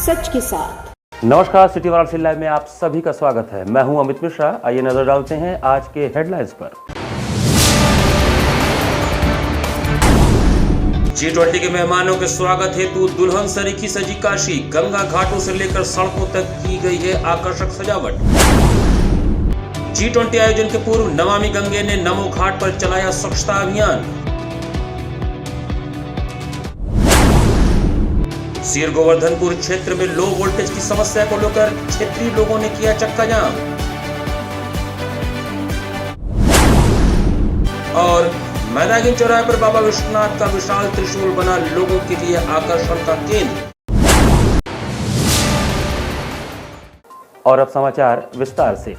सच के साथ। नमस्कार, सिटी वाराणसी लाइव में आप सभी का स्वागत है। मैं हूं अमित मिश्रा। आइए नजर डालते हैं आज के हेडलाइंस पर। G20 के मेहमानों के स्वागत हेतु दुल्हन सरीखी सजी काशी। गंगा घाटों से लेकर सड़कों तक की गई है आकर्षक सजावट। G20 आयोजन के पूर्व नमामि गंगे ने नमो घाट पर चलाया स्वच्छता अभियान। सीर गोवर्धनपुर क्षेत्र में लो वोल्टेज की समस्या को लेकर क्षेत्रीय लोगों ने किया चक्का जाम। और मैदागिन चौराहे पर बाबा विश्वनाथ का विशाल त्रिशूल बना लोगों के लिए आकर्षण का केंद्र। और अब समाचार विस्तार से।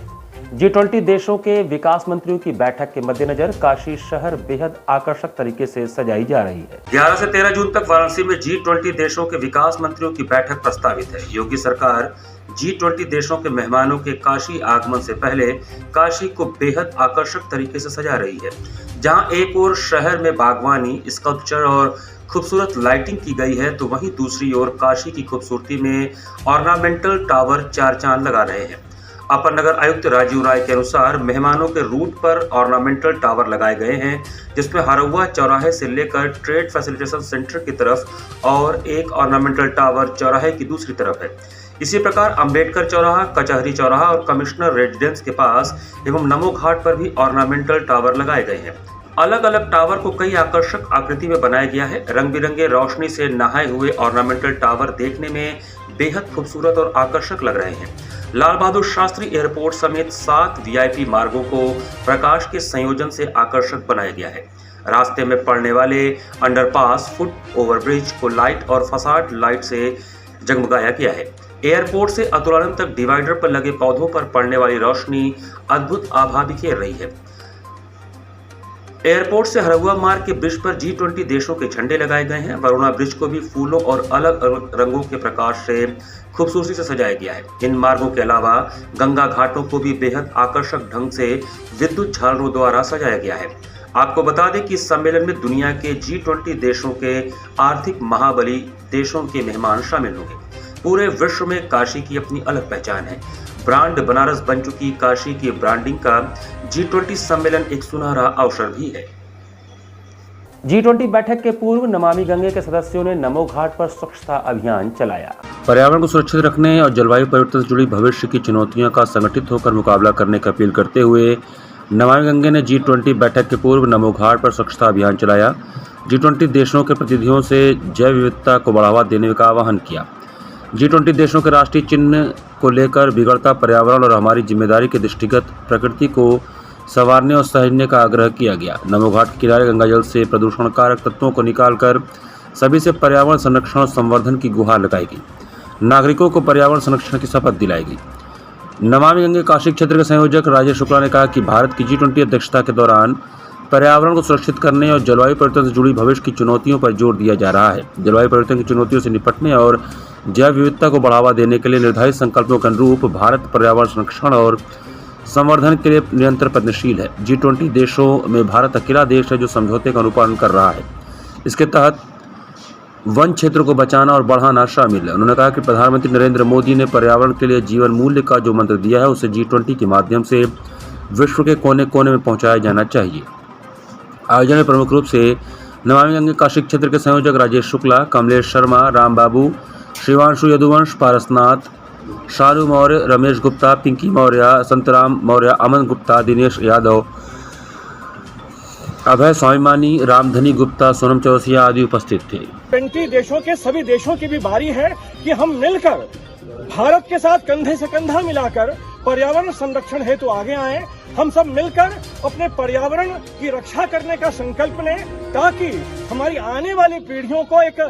G20 देशों के विकास मंत्रियों की बैठक के मद्देनजर काशी शहर बेहद आकर्षक तरीके से सजाई जा रही है। 11 से 13 जून तक वाराणसी में G20 देशों के विकास मंत्रियों की बैठक प्रस्तावित है। योगी सरकार G20 देशों के मेहमानों के काशी आगमन से पहले काशी को बेहद आकर्षक तरीके से सजा रही है, जहां एक ओर शहर में बागवानी, स्कल्पचर और खूबसूरत लाइटिंग की गई है, तो वहीं दूसरी ओर काशी की खूबसूरती में ऑर्नामेंटल टावर चार चांद लगा रहे हैं। अपर नगर आयुक्त राजीव राय के अनुसार मेहमानों के रूट पर ऑर्नामेंटल टावर लगाए गए हैं, जिसमें हरौआ चौराहे से लेकर ट्रेड फैसिलिटेशन सेंटर की तरफ और एक ऑर्नामेंटल टावर चौराहे की दूसरी तरफ है। इसी प्रकार अंबेडकर चौराहा, कचहरी चौराहा और कमिश्नर रेजिडेंस के पास एवं नमो घाट पर भी ऑर्नामेंटल टावर लगाए गए हैं। अलग अलग टावर को कई आकर्षक आकृति में बनाया गया है। रंग बिरंगे रोशनी से नहाए हुए ऑर्नामेंटल टावर देखने में बेहद खूबसूरत और आकर्षक लग रहे हैं। लाल बहादुर शास्त्री एयरपोर्ट समेत 7 वीआईपी मार्गों को प्रकाश के संयोजन से आकर्षक बनाया गया है। रास्ते में पड़ने वाले अंडरपास, फुट ओवरब्रिज को लाइट और फसाड लाइट से जगमगाया गया है। एयरपोर्ट से अतुलानंद तक डिवाइडर पर लगे पौधों पर पड़ने वाली रोशनी अद्भुत आभा बिखेर रही है। एयरपोर्ट से हरौआ मार्ग के ब्रिज पर G20 देशों के झंडे लगाए गए हैं। वरुणा ब्रिज को भी फूलों और अलग अलग रंगों के प्रकाश से खूबसूरती से सजाया गया है। इन मार्गों के अलावा गंगा घाटों को भी बेहद आकर्षक ढंग से विद्युत झालरों द्वारा सजाया गया है। आपको बता दें कि इस सम्मेलन में दुनिया के G20 देशों के आर्थिक महाबली देशों के मेहमान शामिल होंगे। पूरे विश्व में काशी की अपनी अलग पहचान है। ब्रांड बनारस बन चुकी काशी की ब्रांडिंग का G20 सम्मेलन एक सुनहरा अवसर भी है। G20 बैठक के पूर्व नमामि गंगे के सदस्यों ने नमो घाट पर स्वच्छता अभियान चलाया। पर्यावरण को सुरक्षित रखने और जलवायु परिवर्तन से जुड़ी भविष्य की चुनौतियों का संगठित होकर मुकाबला करने की अपील करते हुए नमामि गंगे ने G20 बैठक के पूर्व नमो घाट पर स्वच्छता अभियान चलाया। G20 देशों के प्रतिनिधियों से जैव विविधता को बढ़ावा देने का आह्वान किया। G20 देशों के राष्ट्रीय चिन्ह को लेकर बिगड़ता पर्यावरण और हमारी जिम्मेदारी के दृष्टिगत प्रकृति को संवारने और सहेजने का आग्रह किया गया। नमो घाट के किनारे गंगाजल से प्रदूषण कारक तत्वों को निकालकर सभी से पर्यावरण संरक्षण और संवर्धन की गुहार लगाई गई। नागरिकों को पर्यावरण संरक्षण की शपथ दिलाई गई। नमामि गंगे काशी क्षेत्र के संयोजक राजेश शुक्ला ने कहा कि भारत की G20 अध्यक्षता के दौरान पर्यावरण को सुरक्षित करने और जलवायु परिवर्तन से जुड़ी भविष्य की चुनौतियों पर जोर दिया जा रहा है। जलवायु परिवर्तन की चुनौतियों से निपटने और जैव विविधता को बढ़ावा देने के लिए निर्धारित संकल्पों के अनुरूप भारत पर्यावरण संरक्षण और संवर्धन के लिए निरंतर प्रयत्नशील है। G20 देशों में भारत अकेला देश है जो समझौते का अनुपालन कर रहा है। इसके तहत वन क्षेत्र को बचाना और बढ़ाना शामिल है। उन्होंने कहा कि प्रधानमंत्री नरेंद्र मोदी ने पर्यावरण के लिए जीवन मूल्य का जो मंत्र दिया है उसे G20 के माध्यम से विश्व के कोने कोने में पहुंचाया जाना चाहिए। आयोजन में प्रमुख रूप से नमामि गंगे काशी क्षेत्र के संयोजक राजेश शुक्ला, कमलेश शर्मा, राम बाबू, शिवांशु यदुवंश, पारसनाथ, शालू मौर्य, रमेश गुप्ता, पिंकी मौर्य, संतराम मौर्य, अमन गुप्ता, दिनेश यादव, अभय स्वाभिमानी, रामधनी गुप्ता, सोनम चौरसिया आदि उपस्थित थे। 20 देशों के सभी देशों की भी बारी है कि हम मिलकर भारत के साथ कंधे से कंधा मिलाकर पर्यावरण संरक्षण हेतु आगे आए। हम सब मिलकर अपने पर्यावरण की रक्षा करने का संकल्प लें, ताकि हमारी आने वाली पीढ़ियों को एक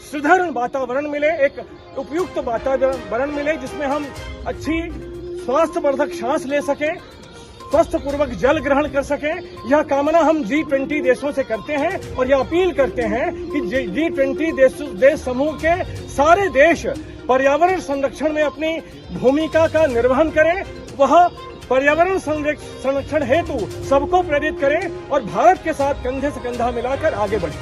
सुदृढ़ वातावरण मिले, एक उपयुक्त वातावरण मिले, जिसमें हम अच्छी स्वास्थ्यवर्धक सांस ले सकें, स्वस्थ पूर्वक जल ग्रहण कर सकें। यह कामना हम G20 देशों से करते हैं और यह अपील करते हैं कि G20 देश समूह के सारे देश पर्यावरण संरक्षण में अपनी भूमिका का निर्वहन करें। वह पर्यावरण संरक्षण हेतु सबको प्रेरित करें और भारत के साथ कंधे से कंधा मिलाकर आगे बढ़ें।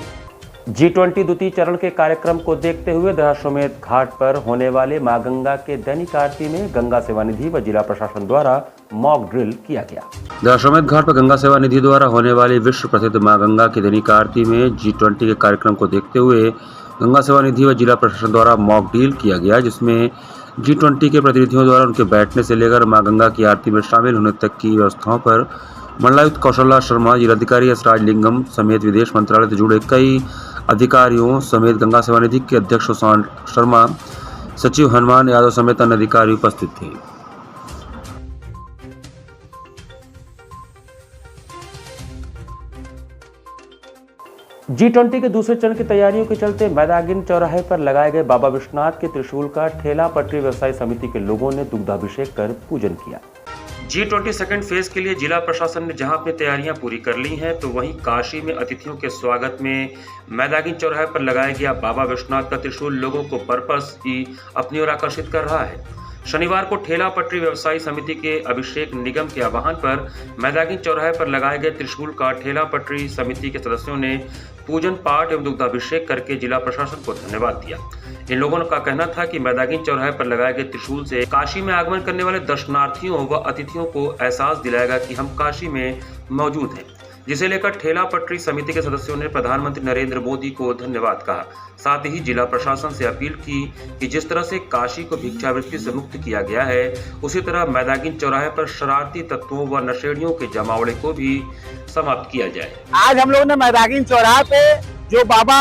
G20 द्वितीय चरण के कार्यक्रम को देखते हुए दशाश्वमेध घाट पर होने वाले मां गंगा के दैनिक आरती में गंगा सेवा निधि व जिला प्रशासन द्वारा मॉक ड्रिल किया गया। दशाश्वमेध घाट पर गंगा सेवा निधि द्वारा होने वाली विश्व प्रसिद्ध मां गंगा की दैनिक आरती में G20 के कार्यक्रम को देखते हुए गंगा सेवा निधि व जिला प्रशासन द्वारा मॉक ड्रिल किया गया, जिसमें G20 के प्रतिनिधियों द्वारा उनके बैठने से लेकर मां गंगा की आरती में शामिल होने तक की व्यवस्थाओं पर मंडलायुक्त कौशल्या शर्मा, जिलाधिकारी एस राजलिंगम समेत विदेश मंत्रालय से जुड़े कई अधिकारियों समेत गंगा सेवा निधि के अध्यक्ष सुशांत शर्मा, सचिव हनुमान यादव समेत अन्य अधिकारी उपस्थित थे। G20 के दूसरे चरण की तैयारियों के चलते मैदागिन चौराहे पर लगाए गए बाबा विश्वनाथ के त्रिशूल का ठेला पटरी व्यवसायी समिति के लोगों ने दुग्धाभिषेक कर पूजन किया। G20 सेकंड फेज के लिए जिला प्रशासन ने जहां अपनी तैयारियां पूरी कर ली हैं, तो वहीं काशी में अतिथियों के स्वागत में मैदागिन चौराहे पर लगाया गया बाबा विश्वनाथ का त्रिशूल लोगों को पर्पस ही अपनी ओर आकर्षित कर रहा है। शनिवार को ठेला पटरी व्यवसायी समिति के अभिषेक निगम के आह्वान पर मैदागिन चौराहे पर लगाए गए त्रिशूल का ठेला पटरी समिति के सदस्यों ने पूजन पाठ एवं दुग्धाभिषेक करके जिला प्रशासन को धन्यवाद दिया। इन लोगों का कहना था कि मैदागिन चौराहे पर लगाए गए त्रिशूल से काशी में आगमन करने वाले दर्शनार्थियों व अतिथियों को एहसास दिलाएगा कि हम काशी में मौजूद हैं, जिसे लेकर ठेला पटरी समिति के सदस्यों ने प्रधानमंत्री नरेंद्र मोदी को धन्यवाद कहा। साथ ही जिला प्रशासन से अपील की कि जिस तरह से काशी को भिक्षावृत्ति से मुक्त किया गया है, उसी तरह मैदागिन चौराहे पर शरारती तत्वों व नशेड़ियों के जमावड़े को भी समाप्त किया जाए। आज हम लोगों ने मैदागिन चौराहे पे जो बाबा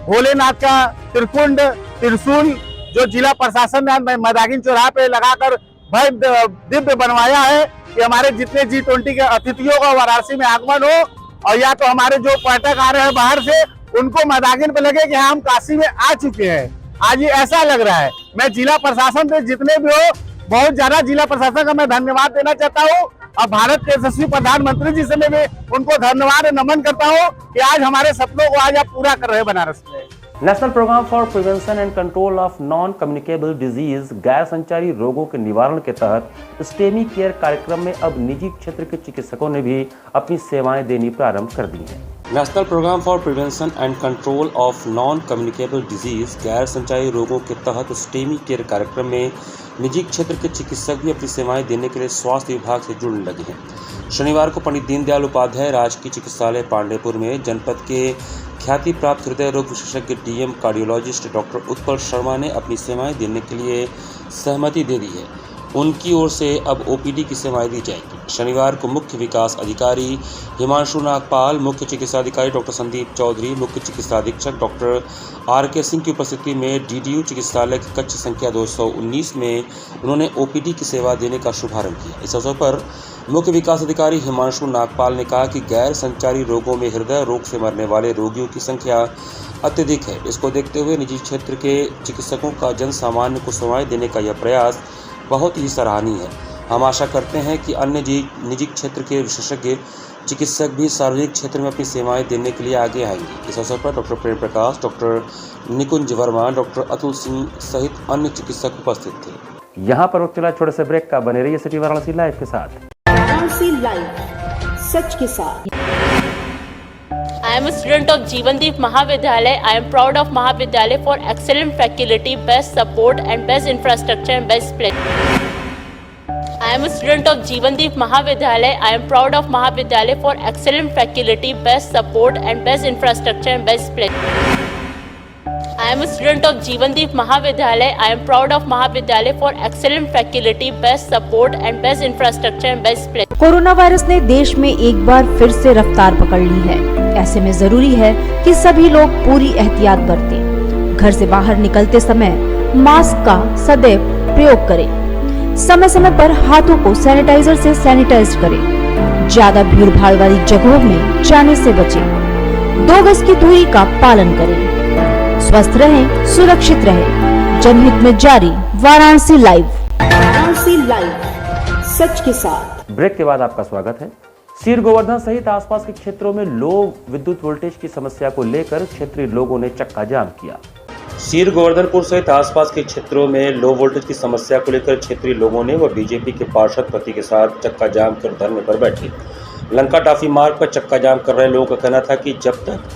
भोलेनाथ का त्रिकुंड त्रिशूल जो जिला प्रशासन ने मैदागिन चौराहे पे लगाकर भव्य दिव्य बनवाया है कि हमारे जितने G20 के अतिथियों का वाराणसी में आगमन हो, और या तो हमारे जो पर्यटक आ रहे हैं बाहर से उनको मैदागिन पे लगे कि हम काशी में आ चुके हैं। आज ये ऐसा लग रहा है। मैं जिला प्रशासन से जितने भी हो बहुत ज्यादा जिला प्रशासन का मैं धन्यवाद देना चाहता हूँ, और भारत के यशस्वी प्रधानमंत्री जी से मैं उनको धन्यवाद नमन करता हूँ कि आज हमारे सपनों को आज आप पूरा कर रहे हैं बनारस में। National programme for prevention and control of non communicable disease गैर संचारी रोगों के निवारण के तहत स्टेमी केयर कार्यक्रम में अब निजी क्षेत्र के चिकित्सकों ने भी अपनी सेवाएं देनी प्रारंभ कर दी हैं। National programme for prevention and control of non communicable disease गैर संचारी रोगों के तहत स्टेमी केयर कार्यक्रम में निजी क्षेत्र के चिकित्सक भी अपनी सेवाएं देने के लिए स्वास्थ्य विभाग से जुड़ने लगे हैं। शनिवार को पंडित दीनदयाल उपाध्याय राजकीय चिकित्सालय पांडेपुर में जनपद के ख्याति प्राप्त हृदय रोग विशेषज्ञ DM cardiologist doctor Utpal Sharma ने अपनी सेवाएं देने के लिए सहमति दे दी है। उनकी ओर से अब ओपीडी की सेवाएं दी जाएंगी। शनिवार को मुख्य विकास अधिकारी हिमांशु नागपाल, मुख्य चिकित्सा अधिकारी डॉक्टर संदीप चौधरी, मुख्य चिकित्सा अधीक्षक डॉक्टर आर.के. सिंह की उपस्थिति में डीडीयू चिकित्सालय की कक्ष संख्या 219 में उन्होंने ओपीडी की सेवा देने का शुभारंभ किया। इस अवसर पर मुख्य विकास अधिकारी हिमांशु नागपाल ने कहा कि गैर संचारी रोगों में हृदय रोग से मरने वाले रोगियों की संख्या अत्यधिक है। इसको देखते हुए निजी क्षेत्र के चिकित्सकों का जन सामान्य को सेवाएं देने का यह प्रयास बहुत ही सराहनीय है। हम आशा करते हैं कि अन्य निजी क्षेत्र के विशेषज्ञ चिकित्सक भी सार्वजनिक क्षेत्र में अपनी सेवाएं देने के लिए आगे आएंगे। इस अवसर पर डॉक्टर प्रेम प्रकाश, डॉक्टर निकुंज वर्मा, डॉक्टर अतुल सिंह सहित अन्य चिकित्सक उपस्थित थे। यहाँ पर वक्त चला छोटे से ब्रेक का। बने रहिए सिटी वाराणसी लाइव के साथ। वाराणसी लाइव सच के साथ। I am a student of Jeevandeep Mahavidyalaya. I am proud of Mahavidyalaya for excellent faculty, best support and best infrastructure and best place. I am a student of Jeevandeep Mahavidyalaya. I am proud of Mahavidyalaya for excellent faculty, best support and best infrastructure and best place. I am a student of Jeevandeep Mahavidyalaya. I am proud of Mahavidyalaya for excellent faculty, best support and best infrastructure and best place. Corona virus ने देश में एक बार फिर से रफ्तार पकड़ ली है। ऐसे में जरूरी है कि सभी लोग पूरी एहतियात बरतें। घर से बाहर निकलते समय मास्क का सदैव प्रयोग करें। समय समय पर हाथों को सैनिटाइजर से सैनिटाइज करें। ज्यादा भीड़ भाड़ वाली जगहों में जाने से बचें। 2 गज की दूरी का पालन करें। स्वस्थ रहें, सुरक्षित रहें। जनहित में जारी वाराणसी लाइव। वाराणसी लाइव सच के साथ। ब्रेक के बाद आपका स्वागत है। सीर गोवर्धन सहित आसपास के क्षेत्रों में लो विद्युत वोल्टेज की समस्या को लेकर क्षेत्रीय लोगों ने चक्का जाम किया। सीर गोवर्धनपुर सहित आसपास के क्षेत्रों में लो वोल्टेज की समस्या को लेकर क्षेत्रीय लोगों ने व बीजेपी के पार्षद पति के साथ चक्का जाम कर धरने पर बैठे। लंका टाफी मार्ग पर चक्का जाम कर रहे लोगों का कहना था कि जब तक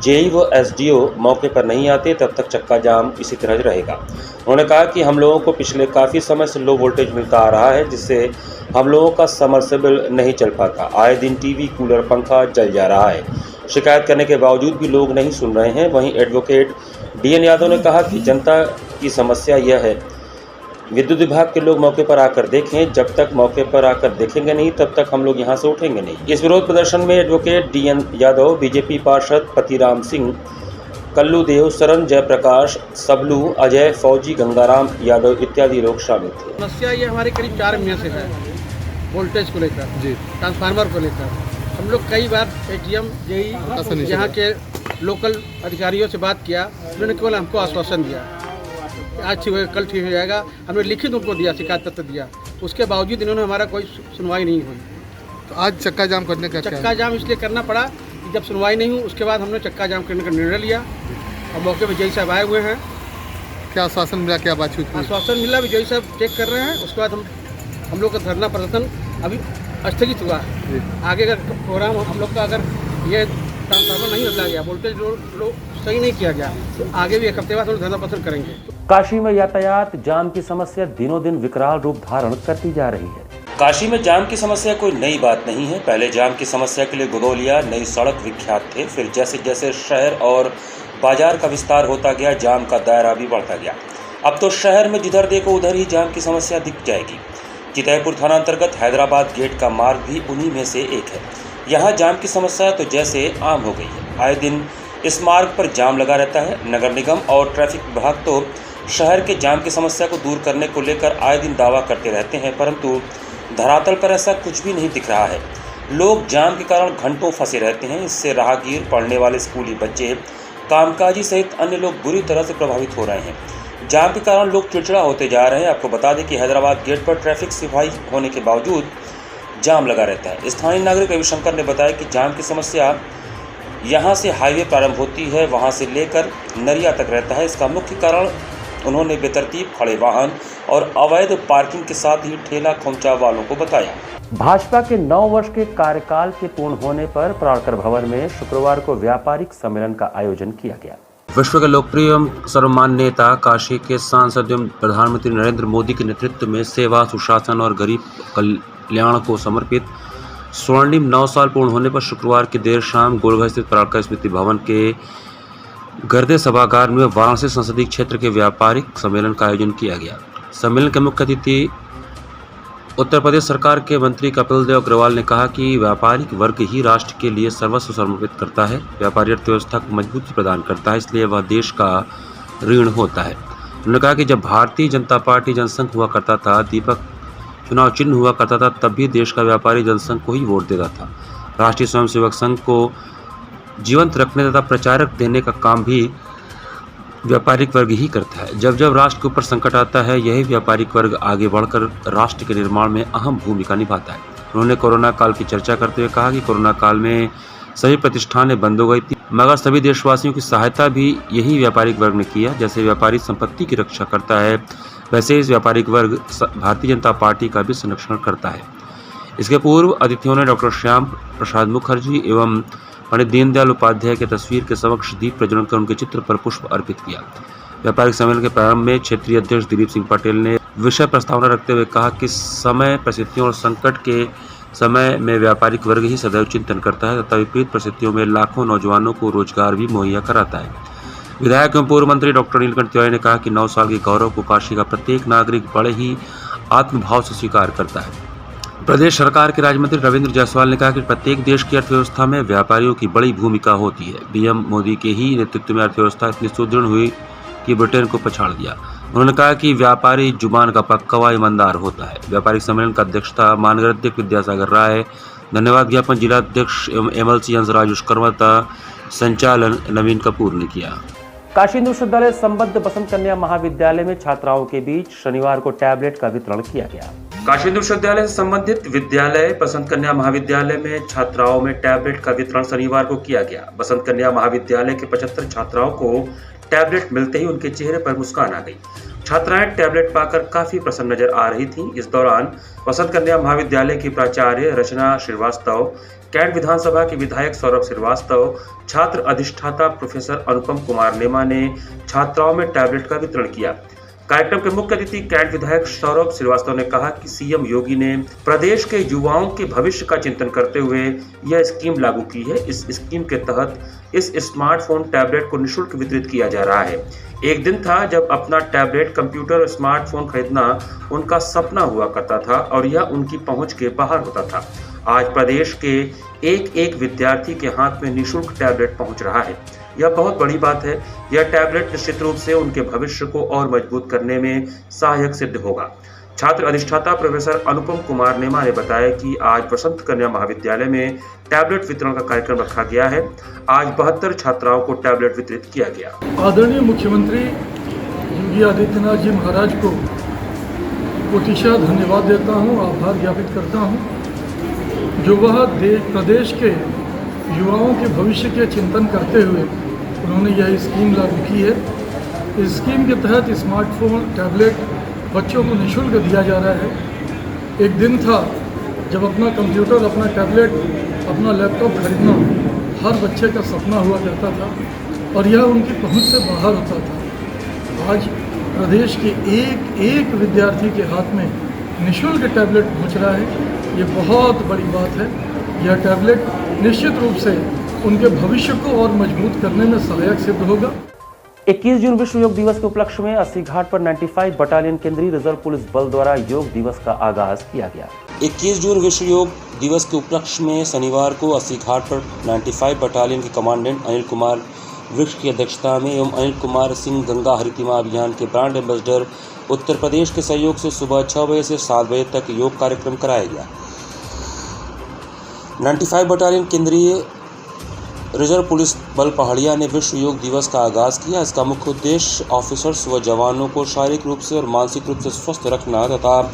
जेई व एसडीओ मौके पर नहीं आते तब तक चक्का जाम इसी तरह रहेगा। उन्होंने कहा कि हम लोगों को पिछले काफ़ी समय से लो वोल्टेज मिलता आ रहा है, जिससे हम लोगों का समरसेबल नहीं चल पाता। आए दिन टीवी, कूलर, पंखा जल जा रहा है। शिकायत करने के बावजूद भी लोग नहीं सुन रहे हैं। वहीं एडवोकेट डीएन यादव ने कहा कि जनता की समस्या यह है, विद्युत विभाग के लोग मौके पर आकर देखें। जब तक मौके पर आकर देखेंगे नहीं तब तक हम लोग यहां से उठेंगे नहीं। इस विरोध प्रदर्शन में एडवोकेट डीएन यादव, बीजेपी पार्षद पतिराम सिंह, कल्लू देव, शरण जयप्रकाश, सबलू, अजय, फौजी, गंगाराम यादव इत्यादि लोग शामिल थे। समस्या ये हमारे करीब 4 महीने से है, वोल्टेज को लेकर जी, ट्रांसफार्मर को लेकर। हम लोग कई बार एटीएम जेई यहाँ के लोकल अधिकारियों से बात किया, उन्होंने केवल हमको आश्वासन दिया आज ठीक हो, कल ठीक हो जाएगा। हमने लिखित उनको दिया, शिकायत पत्र दिया, उसके बावजूद इन्होंने हमारा कोई सुनवाई नहीं हुई। तो आज चक्का जाम करने का चक्का जाम इसलिए करना पड़ा कि जब सुनवाई नहीं हुई उसके बाद हमने चक्का जाम करने का निर्णय लिया और मौके पर जेई साहब आए हुए हैं। क्या आश्वासन मिला, क्या बातचीत? आश्वासन मिला, जेई साहब चेक कर रहे हैं। उसके बाद हम लोग का धरना प्रदर्शन अभी स्थगित हुआ है। आगे का प्रोग्राम हम लोग का, अगर ये ट्रांसफार्मर नहीं बदला गया, वोल्टेज लो सही नहीं किया गया, तो आगे भी 1 हफ्ते बाद हम धरना प्रदर्शन करेंगे। काशी में यातायात जाम की समस्या दिनों दिन विकराल रूप धारण करती जा रही है। काशी में जाम की समस्या कोई नई बात नहीं है। पहले जाम की समस्या के लिए गुदौलिया, नई सड़क विख्यात थे। फिर जैसे जैसे शहर और बाजार का विस्तार होता गया, जाम का दायरा भी बढ़ता गया। अब तो शहर में जिधर देखो उधर ही जाम की समस्या दिख जाएगी। चितैपुर थाना अंतर्गत हैदराबाद गेट का मार्ग भी उन्हीं में से एक है। यहाँ जाम की समस्या तो जैसे आम हो गई है। आए दिन इस मार्ग पर जाम लगा रहता है। नगर निगम और ट्रैफिक विभाग तो शहर के जाम की समस्या को दूर करने को लेकर आए दिन दावा करते रहते हैं, परंतु धरातल पर ऐसा कुछ भी नहीं दिख रहा है। लोग जाम के कारण घंटों फंसे रहते हैं। इससे राहगीर, पढ़ने वाले स्कूली बच्चे, कामकाजी सहित अन्य लोग बुरी तरह से प्रभावित हो रहे हैं। जाम के कारण लोग चिड़चिड़ा होते जा रहे हैं। आपको बता दें कि हैदराबाद गेट पर ट्रैफिक सिपाही होने के बावजूद जाम लगा रहता है। स्थानीय नागरिक रविशंकर ने बताया कि जाम की समस्या यहाँ से हाईवे प्रारंभ होती है, वहाँ से लेकर नरिया तक रहता है। इसका मुख्य कारण उन्होंने बेतरतीब खड़े वाहन और अवैध पार्किंग के साथ ही ठेला खोमचा वालों को बताया। भाजपा के 9 वर्ष के कार्यकाल के पूर्ण होने पर पराड़कर भवन में शुक्रवार को व्यापारिक सम्मेलन का आयोजन किया गया। विश्व के लोकप्रिय एवं सर्वमान्य नेता, काशी के सांसद एवं प्रधानमंत्री नरेंद्र मोदी के नेतृत्व में सेवा, सुशासन और गरीब कल्याण को समर्पित स्वर्णिम 9 साल पूर्ण होने पर शुक्रवार की देर शाम गोलघर स्थित पराड़कर स्मृति भवन के गर्दे सभागार में वाराणसी संसदीय क्षेत्र के व्यापारिक सम्मेलन का आयोजन किया गया। सम्मेलन के मुख्य अतिथि उत्तर प्रदेश सरकार के मंत्री कपिल देव अग्रवाल ने कहा कि व्यापारिक वर्ग ही राष्ट्र के लिए सर्वस्व समर्पित करता है। व्यापारी अर्थव्यवस्था को मजबूती प्रदान करता है, इसलिए वह देश का ऋण होता है। उन्होंने कहा कि जब भारतीय जनता पार्टी जनसंघ हुआ करता था, दीपक चुनाव चिन्ह हुआ करता था, तब भी देश का व्यापारी जनसंघ को ही वोट देता था। राष्ट्रीय स्वयंसेवक संघ को जीवंत रखने तथा प्रचारक देने का काम भी व्यापारिक वर्ग ही करता है। जब जब राष्ट्र के ऊपर संकट आता है, यही व्यापारिक वर्ग आगे बढ़कर राष्ट्र के निर्माण में अहम भूमिका निभाता है। उन्होंने कोरोना काल की चर्चा करते हुए कहा कि कोरोना काल में सभी प्रतिष्ठानें बंद हो गई थी, मगर सभी देशवासियों की सहायता भी यही व्यापारिक वर्ग ने किया। जैसे व्यापारी संपत्ति की रक्षा करता है, वैसे इस व्यापारिक वर्ग भारतीय जनता पार्टी का भी संरक्षण करता है। इसके पूर्व अतिथियों ने डॉक्टर श्याम प्रसाद मुखर्जी एवं पंडित दीनदयाल उपाध्याय के तस्वीर के समक्ष दीप प्रज्वलन कर उनके चित्र पर पुष्प अर्पित किया। व्यापारिक सम्मेलन के प्रारंभ में क्षेत्रीय अध्यक्ष दिलीप सिंह पटेल ने विषय प्रस्तावना रखते हुए कहा कि समय, परिस्थितियों और संकट के समय में व्यापारिक वर्ग ही सदैव चिंतन करता है तथा विपरीत परिस्थितियों में लाखों नौजवानों को रोजगार भी मुहैया कराता है। विधायक एवं पूर्व मंत्री डॉक्टर नीलकंठ तिवारी ने कहा कि 9 साल के गौरव को काशी का प्रत्येक नागरिक बड़े ही आत्मभाव से स्वीकार करता है। प्रदेश सरकार के राज्य मंत्री रविंद्र जायसवाल ने कहा कि प्रत्येक देश की अर्थव्यवस्था में व्यापारियों की बड़ी भूमिका होती है। पीएम मोदी के ही नेतृत्व में अर्थव्यवस्था इतनी सुदृढ़ हुई कि ब्रिटेन को पछाड़ दिया। उन्होंने कहा कि व्यापारी जुबान का पक्का व ईमानदार होता है। व्यापारिक सम्मेलन का अध्यक्षता माननीय अध्यक्ष विद्यासागर राय, धन्यवाद ज्ञापन जिला अध्यक्ष एवं एमएलसी हंसराज विश्वकर्मा तथा संचालन नवीन कपूर ने किया। काशी हिंदू विश्वविद्यालय संबद्ध बसंत कन्या महाविद्यालय में छात्राओं के बीच शनिवार को टैबलेट का वितरण किया गया। काशी हिंदू विश्वविद्यालय से संबंधित विद्यालय बसंत कन्या महाविद्यालय में छात्राओं में टैबलेट का वितरण शनिवार को किया गया। बसंत कन्या महाविद्यालय के 75 छात्राओं को टैबलेट मिलते ही उनके चेहरे पर मुस्कान आ गई। छात्राएं टैबलेट पाकर काफी प्रसन्न नजर आ रही थीं। इस दौरान वसंत कन्या महाविद्यालय की प्राचार्य रचना श्रीवास्तव, कैंट विधानसभा के विधायक सौरभ श्रीवास्तव, छात्र अधिष्ठाता प्रोफेसर अनुपम कुमार नेमा ने छात्राओं में टैबलेट का वितरण किया। कार्यक्रम के मुख्य अतिथि कैंट विधायक सौरभ श्रीवास्तव ने कहा कि सीएम योगी ने प्रदेश के युवाओं के भविष्य का चिंतन करते हुए यह स्कीम लागू की है। इस स्कीम के तहत इस स्मार्टफोन टैबलेट को निःशुल्क वितरित किया जा रहा है। एक दिन था जब अपना टैबलेट, कंप्यूटर और स्मार्टफोन खरीदना उनका सपना हुआ करता था और यह उनकी पहुंच के बाहर होता था। आज प्रदेश के एक एक विद्यार्थी के हाथ में निःशुल्क टैबलेट पहुंच रहा है। यह बहुत बड़ी बात है। यह टैबलेट निश्चित रूप से उनके भविष्य को और मजबूत करने में सहायक सिद्ध होगा। छात्र अधिष्ठाता प्रोफेसर अनुपम कुमार नेमा ने बताया कि आज वसंत कन्या महाविद्यालय में टैबलेट वितरण का कार्यक्रम रखा गया है। आज 72 छात्राओं को टैबलेट वितरित किया गया। आदरणीय मुख्यमंत्री योगी आदित्यनाथ जी महाराज को कोटिशा धन्यवाद देता हूँ, आभार ज्ञापित करता हूँ, जो वह प्रदेश के युवाओं के भविष्य के चिंतन करते हुए उन्होंने यह स्कीम लागू की है। इस स्कीम के तहत स्मार्टफोन, टैबलेट बच्चों को निःशुल्क दिया जा रहा है। एक दिन था जब अपना कंप्यूटर, अपना टैबलेट, अपना लैपटॉप खरीदना हर बच्चे का सपना हुआ करता था और यह उनकी पहुंच से बाहर होता था। आज प्रदेश के एक एक विद्यार्थी के हाथ में निःशुल्क टैबलेट पहुंच रहा है। ये बहुत बड़ी बात है। यह टैबलेट निश्चित रूप से उनके भविष्य को और मजबूत करने में सहायक सिद्ध होगा। 21 जून विश्व योग दिवस के उपलक्ष्य में अस्सी घाट पर 95 बटालियन केंद्रीय रिजर्व पुलिस बल द्वारा योग दिवस का आगाज किया गया। 21 जून विश्व योग दिवस के उपलक्ष्य में शनिवार को अस्सी घाट पर 95 बटालियन के कमांडेंट अनिल कुमार वृक्ष की अध्यक्षता में एवं अनिल कुमार सिंह गंगा हरितिमा अभियान के ब्रांड एम्बेसडर उत्तर प्रदेश के सहयोग से सुबह 6 बजे से 7 बजे तक योग कार्यक्रम कराया गया। 95 बटालियन केंद्रीय रिजर्व पुलिस बल पहाड़िया ने विश्व योग दिवस का आगाज किया। इसका मुख्य उद्देश्य ऑफिसर्स व जवानों को शारीरिक रूप से और मानसिक रूप से स्वस्थ रखना तथा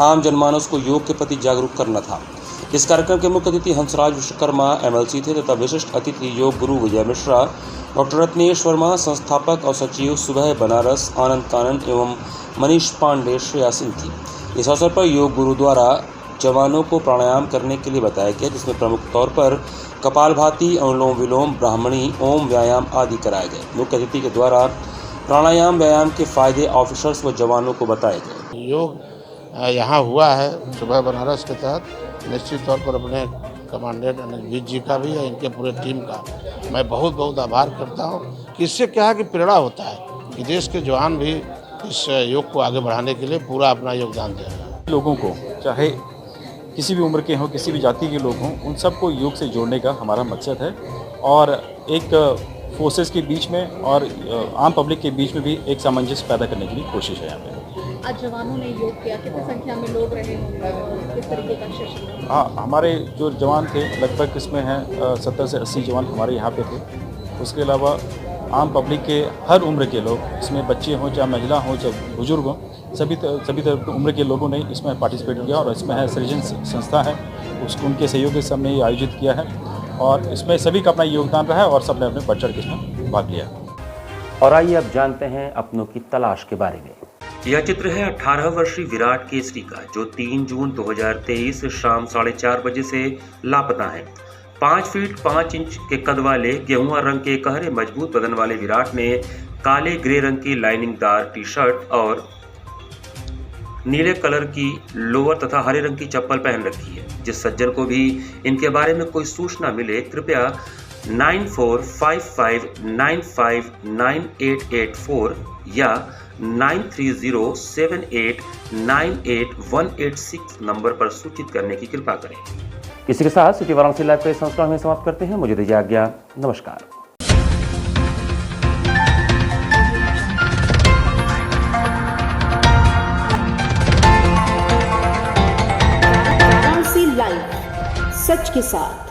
आम जनमानस को योग के प्रति जागरूक करना था। इस कार्यक्रम के मुख्य अतिथि हंसराज विश्वकर्मा MLC थे तथा विशिष्ट अतिथि योग गुरु विजय मिश्रा, डॉक्टर रत्नेश वर्मा, संस्थापक और सचिव सुबह बनारस आनंद कानन एवं मनीष पांडे श्रेया सिंह थी। इस अवसर पर योग गुरु द्वारा जवानों को प्राणायाम करने के लिए बताया गया, जिसमें प्रमुख तौर पर कपालभाति, अनुलोम विलोम, ब्राह्मणी, ओम व्यायाम आदि कराए गए। मुख्य अतिथि के द्वारा प्राणायाम व्यायाम के फायदे ऑफिसर्स व जवानों को बताए गए। योग यहाँ हुआ है सुबह बनारस के तहत। निश्चित तौर पर अपने कमांडेंट अनिल जी का भी है, इनके पूरे टीम का मैं बहुत बहुत आभार करता हूँ। इससे क्या है कि प्रेरणा होता है कि देश के जवान भी इस योग को आगे बढ़ाने के लिए पूरा अपना योगदान दे रहे हैं। लोगों को, चाहे किसी भी उम्र के हों, किसी भी जाति के लोग हों, उन सबको योग से जोड़ने का हमारा मकसद है और एक फोर्सेस के बीच में और आम पब्लिक के बीच में भी एक सामंजस्य पैदा करने की कोशिश है यहाँ पे। आज जवानों ने योग किया, कितनी संख्या में लोग रहे होंगे, किस तरीके का सेशन? हाँ, हमारे जो जवान थे लगभग इसमें हैं 70 से 80 जवान हमारे यहाँ पे थे। उसके अलावा आम पब्लिक के हर उम्र के लोग, इसमें बच्चे हों, चाहे महिला हों, चाहे बुजुर्ग हों, सभी तरह की उम्र के लोगों ने इसमें पार्टिसिपेट किया और इसमें है सृजन संस्था है, उसको उनके सहयोग से हमने ये आयोजित किया है और इसमें सभी का अपना योगदान रहा है और सबने अपने बढ़ चढ़ के इसमें भाग लिया। और आइए अब जानते हैं अपनों की तलाश के बारे में। यह चित्र है 18 वर्षीय विराट केसरी का, जो 3 जून 2023 शाम 4:30 बजे से लापता है। 5 फीट 5 इंच के कद वाले गेहुआ रंग के गहरे मजबूत बदन वाले विराट ने काले ग्रे रंग की लाइनिंगदार टी शर्ट और नीले कलर की लोअर तथा हरे रंग की चप्पल पहन रखी है। जिस सज्जन को भी इनके बारे में कोई सूचना मिले, कृपया 9455959884 या 9307898186 नंबर पर सूचित करने की कृपा करें। इसी के साथ सिटी वाराणसी लाइव के संस्करण में समाप्त करते हैं। मुझे दीजिए आज्ञा। नमस्कार। सच के साथ।